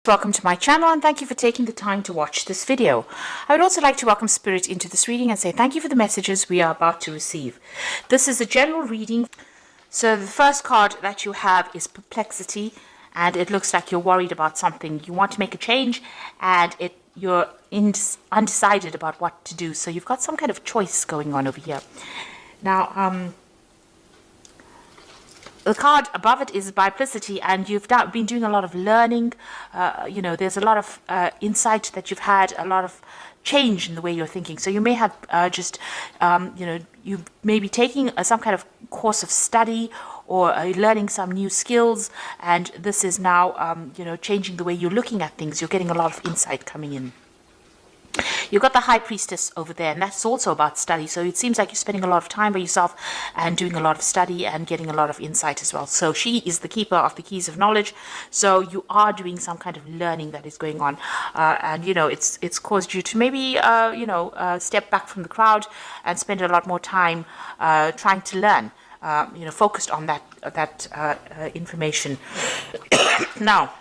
Welcome to my channel and thank you for taking the time to watch this video. I would also like to welcome Spirit into this reading and say thank you for the messages we are about to receive. This is a general reading. So the first card that you have is Perplexity, and it looks like you're worried about something. You want to make a change and you're undecided about what to do. So you've got some kind of choice going on over here. Now, the card above it is Biplicity, and you've been doing a lot of learning. There's a lot of insight that you've had, a lot of change in the way you're thinking. So you may have you may be taking some kind of course of study or learning some new skills, and this is now, changing the way you're looking at things. You're getting a lot of insight coming in. You've got the High Priestess over there, and that's also about study. So it seems like you're spending a lot of time by yourself and doing a lot of study and getting a lot of insight as well. So she is the keeper of the keys of knowledge. So you are doing some kind of learning that is going on. It's caused you to maybe, step back from the crowd and spend a lot more time trying to learn, focused on that information. Now,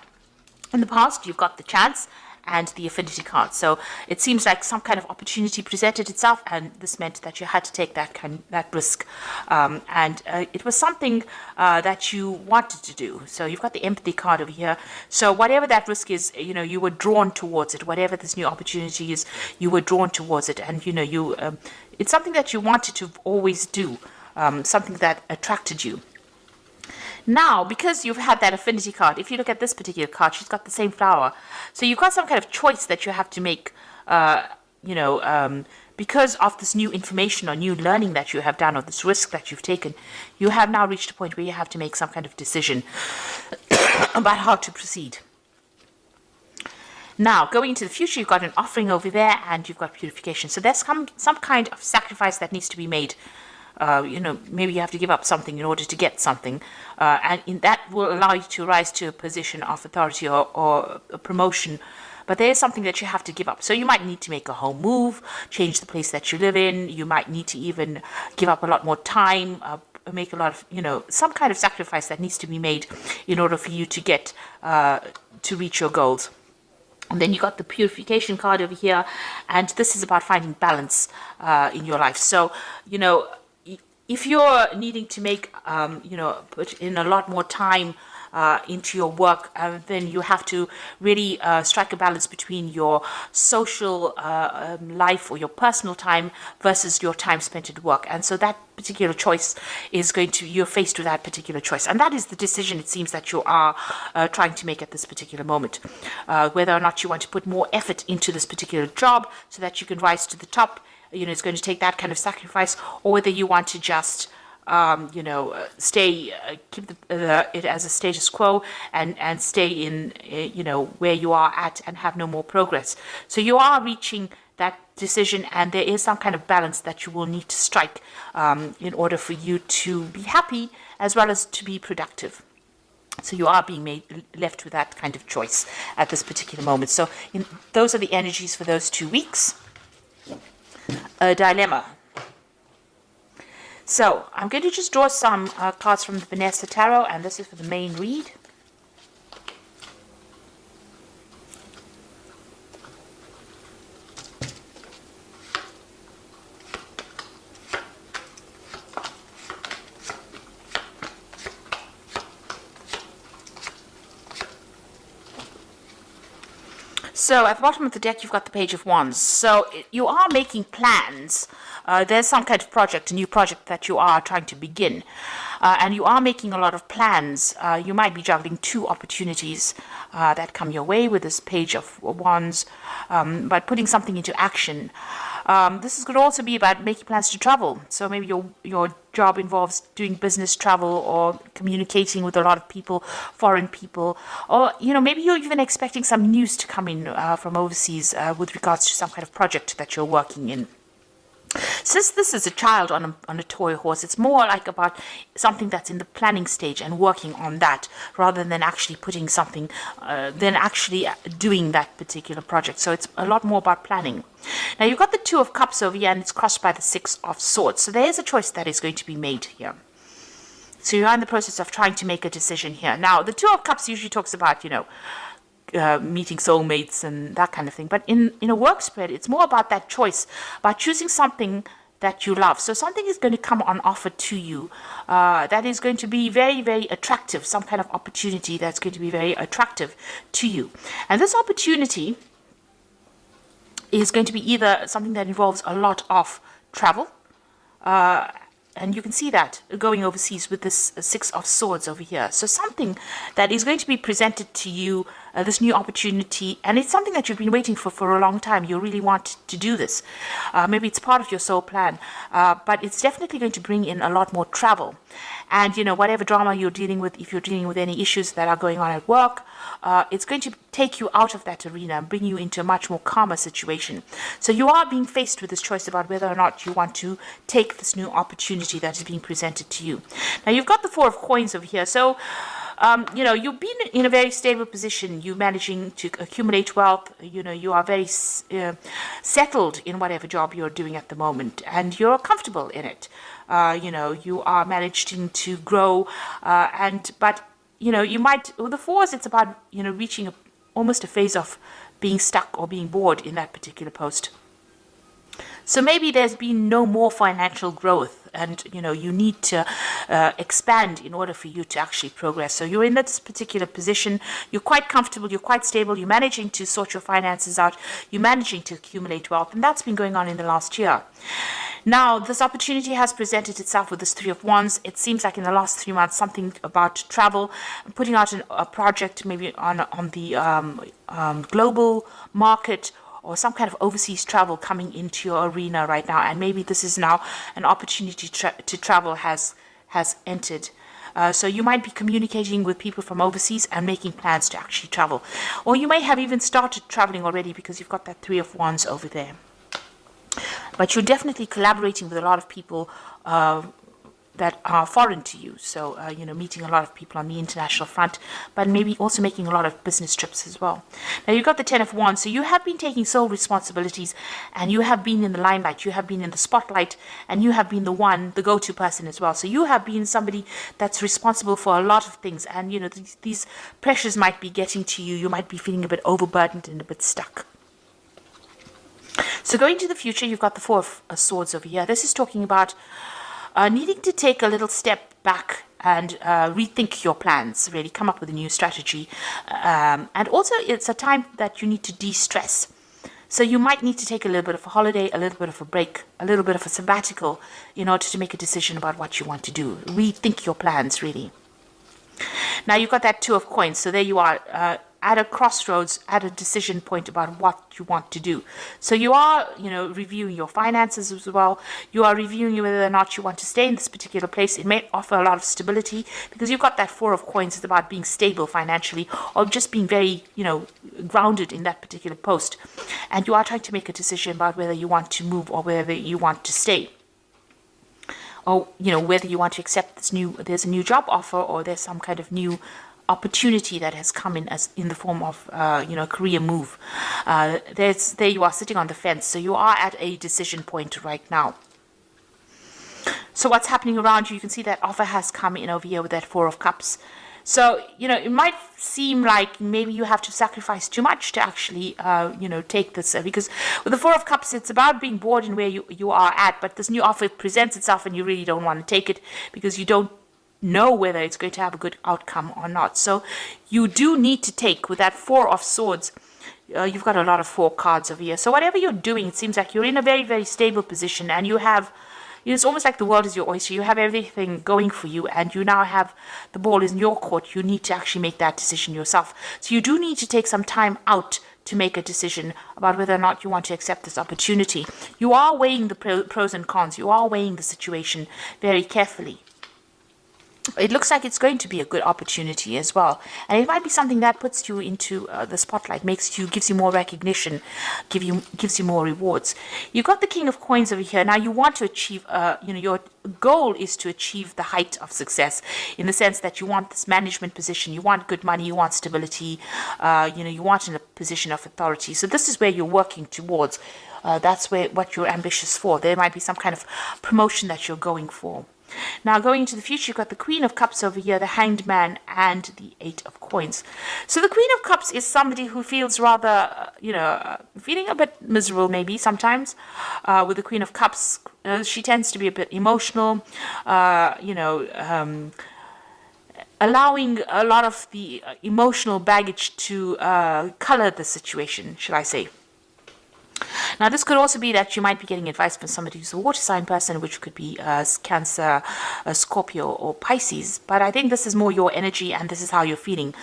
in the past, you've got the Chance and the Affinity card. So it seems like some kind of opportunity presented itself, and this meant that you had to take that risk. It was something that you wanted to do. So you've got the Empathy card over here. So whatever that risk is, you were drawn towards it. Whatever this new opportunity is, you were drawn towards it. And, it's something that you wanted to always do, something that attracted you. Now, because you've had that Affinity card, if you look at this particular card, she's got the same flower. So you've got some kind of choice that you have to make, because of this new information or new learning that you have done, or this risk that you've taken. You have now reached a point where you have to make some kind of decision about how to proceed. Now, going into the future, you've got an offering over there, and you've got purification. So there's some kind of sacrifice that needs to be made. Maybe you have to give up something in order to get something, and that will allow you to rise to a position of authority or a promotion. But there is something that you have to give up. So you might need to make a home move, change the place that you live in. You might need to even give up a lot more time, make a lot of, some kind of sacrifice that needs to be made in order for you to get to reach your goals. And then you got the Purification card over here, and this is about finding balance in your life. So, if you're needing to make, put in a lot more time into your work, then you have to really strike a balance between your social life or your personal time versus your time spent at work. And so that particular choice is you're faced with that particular choice. And that is the decision, it seems, that you are trying to make at this particular moment. Whether or not you want to put more effort into this particular job so that you can rise to the top. It's going to take that kind of sacrifice, or whether you want to just, keep it as a status quo and stay in, where you are at and have no more progress. So you are reaching that decision, and there is some kind of balance that you will need to strike in order for you to be happy as well as to be productive. So you are being left with that kind of choice at this particular moment. So those are the energies for those 2 weeks. A dilemma. So I'm going to just draw some cards from the Vanessa Tarot, and this is for the main read. So at the bottom of the deck, you've got the Page of Wands. So you are making plans. There's some kind of project, a new project that you are trying to begin. And you are making a lot of plans. You might be juggling 2 opportunities that come your way with this Page of Wands, but putting something into action. This could also be about making plans to travel. So maybe your job involves doing business travel or communicating with a lot of people, foreign people, or maybe you're even expecting some news to come in from overseas with regards to some kind of project that you're working in. Since this is a child on a toy horse, it's more like about something that's in the planning stage and working on that, rather than actually putting something, doing that particular project. So it's a lot more about planning. Now you've got the Two of Cups over here, and it's crossed by the Six of Swords. So there is a choice that is going to be made here. So you're in the process of trying to make a decision here. Now the Two of Cups usually talks about, meeting soulmates and that kind of thing. But in a work spread, it's more about that choice, about choosing something that you love. So something is going to come on offer to you that is going to be very, very attractive, some kind of opportunity that's going to be very attractive to you. And this opportunity is going to be either something that involves a lot of travel, and you can see that going overseas with this Six of Swords over here. So something that is going to be presented to you, this new opportunity, and it's something that you've been waiting for a long time. You really want to do this. Maybe it's part of your soul plan, but it's definitely going to bring in a lot more travel. And, you know, whatever drama you're dealing with, if you're dealing with any issues that are going on at work, it's going to take you out of that arena and bring you into a much more calmer situation. So you are being faced with this choice about whether or not you want to take this new opportunity that is being presented to you. Now, you've got the Four of Coins over here. So, you know, you've been in a very stable position. You're managing to accumulate wealth. You know, you are very settled in whatever job you're doing at the moment, and you're comfortable in it. You know, you are managing to grow, but you know, you might, with the fours, it's about, you know, reaching almost a phase of being stuck or being bored in that particular post. So maybe there's been no more financial growth, and you know, you need to expand in order for you to actually progress. So you're in this particular position, you're quite comfortable, you're quite stable, you're managing to sort your finances out, you're managing to accumulate wealth, and that's been going on in the last year. Now, this opportunity has presented itself with this Three of Wands. It seems like in the last 3 months, something about travel, putting out a project maybe on the global market, or some kind of overseas travel coming into your arena right now. And maybe this is now an opportunity to travel has entered. So you might be communicating with people from overseas and making plans to actually travel. Or you may have even started traveling already because you've got that Three of Wands over there. But you're definitely collaborating with a lot of people that are foreign to you. So, you know, meeting a lot of people on the international front, but maybe also making a lot of business trips as well. Now, you've got the Ten of Wands. So you have been taking sole responsibilities, and you have been in the limelight. You have been in the spotlight, and you have been the go-to person as well. So you have been somebody that's responsible for a lot of things. And, you know, these pressures might be getting to you. You might be feeling a bit overburdened and a bit stuck. So going to the future, you've got the Four of Swords over here. This is talking about needing to take a little step back and rethink your plans, really come up with a new strategy. And also, it's a time that you need to de-stress. So you might need to take a little bit of a holiday, a little bit of a break, a little bit of a sabbatical in order to make a decision about what you want to do. Rethink your plans, really. Now, you've got that Two of Coins. So there you are, at a crossroads, at a decision point about what you want to do. So you are, you know, reviewing your finances as well. You are reviewing whether or not you want to stay in this particular place. It may offer a lot of stability because you've got that Four of Coins. It's about being stable financially, or just being very, you know, grounded in that particular post. And you are trying to make a decision about whether you want to move or whether you want to stay. Or, you know, whether you want to accept there's a new job offer, or there's some kind of new opportunity that has come in as in the form of you know, a career move. There you are sitting on the fence. So you are at a decision point right now. So what's happening around you? You can see that offer has come in over here with that Four of Cups. So, you know, it might seem like maybe you have to sacrifice too much to actually, you know, take this. Because with the Four of Cups, it's about being bored in where you are at. But this new offer presents itself and you really don't want to take it because you don't know whether it's going to have a good outcome or not. So you do need to take, with that Four of Swords, you've got a lot of 4 cards over here. So whatever you're doing, it seems like you're in a very, very stable position, and you have, you know, it's almost like the world is your oyster. You have everything going for you, and you now have the ball is in your court. You need to actually make that decision yourself. So you do need to take some time out to make a decision about whether or not you want to accept this opportunity. You are weighing the pros and cons. You are weighing the situation very carefully. It looks like it's going to be a good opportunity as well, and it might be something that puts you into the spotlight, gives you more recognition, gives you more rewards. You've got the King of Coins over here. Now you want to achieve, you know, your goal is to achieve the height of success, in the sense that you want this management position, you want good money, you want stability, you know, you want in a position of authority. So this is where you're working towards. That's what you're ambitious for. There might be some kind of promotion that you're going for. Now, going into the future, you've got the Queen of Cups over here, the Hanged Man, and the Eight of Coins. So the Queen of Cups is somebody who feels rather, feeling a bit miserable maybe sometimes. With the Queen of Cups, she tends to be a bit emotional, allowing a lot of the emotional baggage to color the situation, should I say. Now, this could also be that you might be getting advice from somebody who's a water sign person, which could be Cancer, Scorpio, or Pisces. But I think this is more your energy, and this is how you're feeling.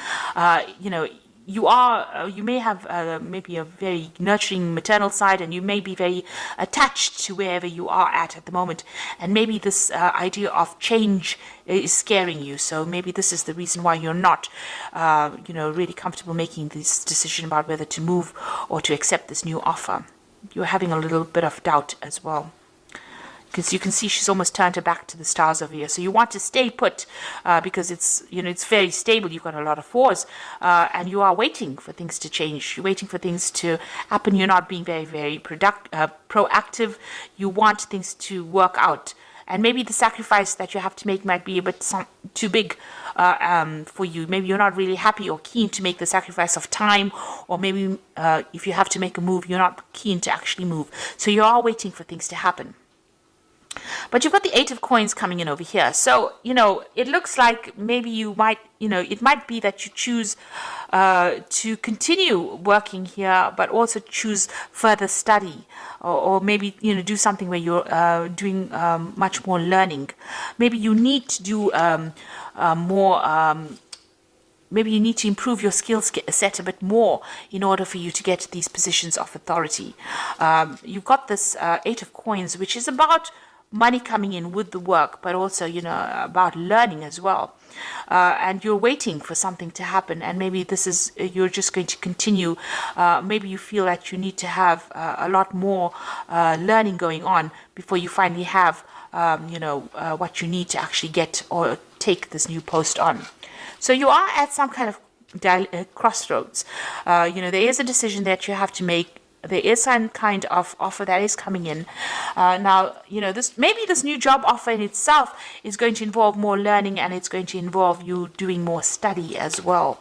You may have maybe a very nurturing maternal side, and you may be very attached to wherever you are at the moment. And maybe this idea of change is scaring you. So maybe this is the reason why you're not, really comfortable making this decision about whether to move or to accept this new offer. You're having a little bit of doubt as well, because you can see she's almost turned her back to the stars over here. So you want to stay put because it's very stable. You've got a lot of fours, and you are waiting for things to change. You're waiting for things to happen. You're not being very, very proactive. You want things to work out. And maybe the sacrifice that you have to make might be a bit too big for you. Maybe you're not really happy or keen to make the sacrifice of time, or maybe if you have to make a move, you're not keen to actually move. So you are waiting for things to happen. But you've got the Eight of Coins coming in over here. So, it looks like maybe you might, it might be that you choose to continue working here, but also choose further study, or maybe, do something where you're doing much more learning. Maybe you need to do more. Maybe you need to improve your skill set a bit more in order for you to get these positions of authority. You've got this Eight of Coins, which is about money coming in with the work, but also, about learning as well. And you're waiting for something to happen, and maybe this is, you're just going to continue. Maybe you feel that you need to have a lot more learning going on before you finally have, what you need to actually get or take this new post on. So you are at some kind of crossroads. There is a decision that you have to make. There is some kind of offer that is coming in. Now, this new job offer in itself is going to involve more learning, and it's going to involve you doing more study as well.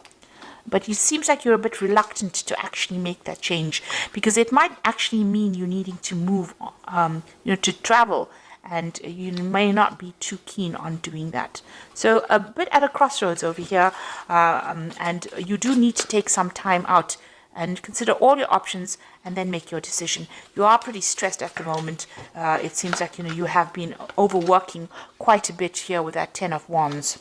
But it seems like you're a bit reluctant to actually make that change, because it might actually mean you needing to move, to travel, and you may not be too keen on doing that. So a bit at a crossroads over here, and you do need to take some time out and consider all your options and then make your decision. You are pretty stressed at the moment. It seems like, you have been overworking quite a bit here with that Ten of Wands.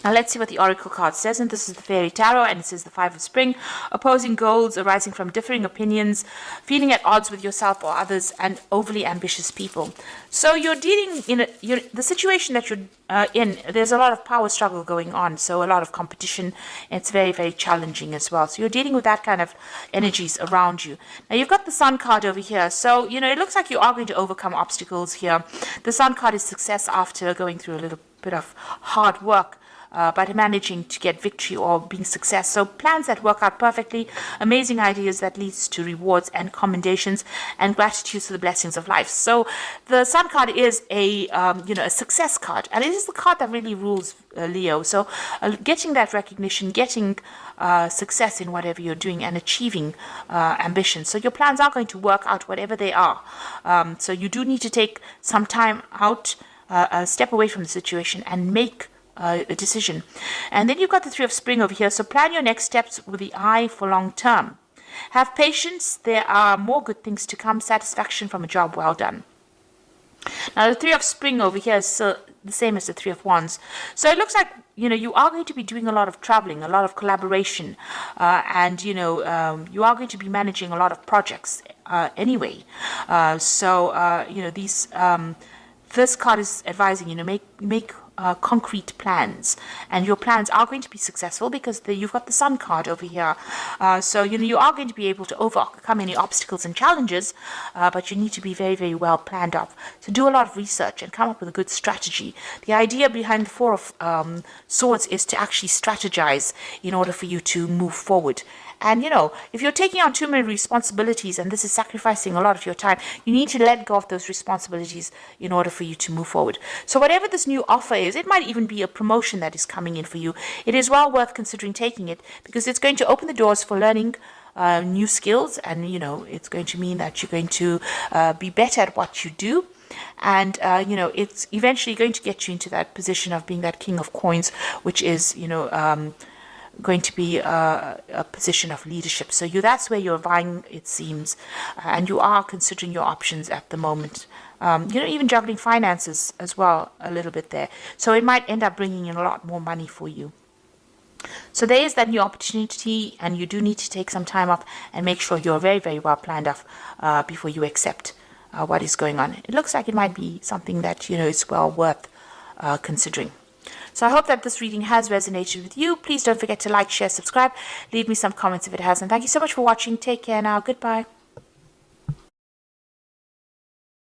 Now let's see what the Oracle card says, and this is the Fairy Tarot, and it says the Five of Spring: opposing goals arising from differing opinions, feeling at odds with yourself or others, and overly ambitious people. So you're dealing in the situation that you're in. There's a lot of power struggle going on, so a lot of competition. It's very, very challenging as well. So you're dealing with that kind of energies around you. Now you've got the Sun card over here, so it looks like you are going to overcome obstacles here. The Sun card is success after going through a little bit of hard work. But managing to get victory or being success. So plans that work out perfectly, amazing ideas that leads to rewards and commendations, and gratitude for the blessings of life. So the Sun card is a success card, and it is the card that really rules Leo. So getting that recognition, getting success in whatever you're doing, and achieving ambition. So your plans are going to work out whatever they are. So you do need to take some time out, step away from the situation, and make a decision. And then you've got the Three of Spring over here. So plan your next steps with the eye for long term. Have patience. There are more good things to come. Satisfaction from a job well done. Now the Three of Spring over here is the same as the Three of Wands. So it looks like you are going to be doing a lot of traveling, a lot of collaboration, and you are going to be managing a lot of projects anyway. This card is advising make concrete plans, and your plans are going to be successful because you've got the Sun card over here. So you are going to be able to overcome any obstacles and challenges, but you need to be very, very well planned out. So do a lot of research and come up with a good strategy. The idea behind the Four of Swords is to actually strategize in order for you to move forward. And, if you're taking on too many responsibilities and this is sacrificing a lot of your time, you need to let go of those responsibilities in order for you to move forward. So whatever this new offer is, it might even be a promotion that is coming in for you. It is well worth considering taking it, because it's going to open the doors for learning new skills, and it's going to mean that you're going to be better at what you do. And it's eventually going to get you into that position of being that king of coins, which is going to be a position of leadership. So that's where you're vying, it seems, and you are considering your options at the moment. Even juggling finances as well a little bit there. So it might end up bringing in a lot more money for you. So there is that new opportunity, and you do need to take some time off and make sure you're very, very well planned off before you accept what is going on. It looks like it might be something that, is well worth considering. So I hope that this reading has resonated with you. Please don't forget to like, share, subscribe. Leave me some comments if it has. And thank you so much for watching. Take care now. Goodbye.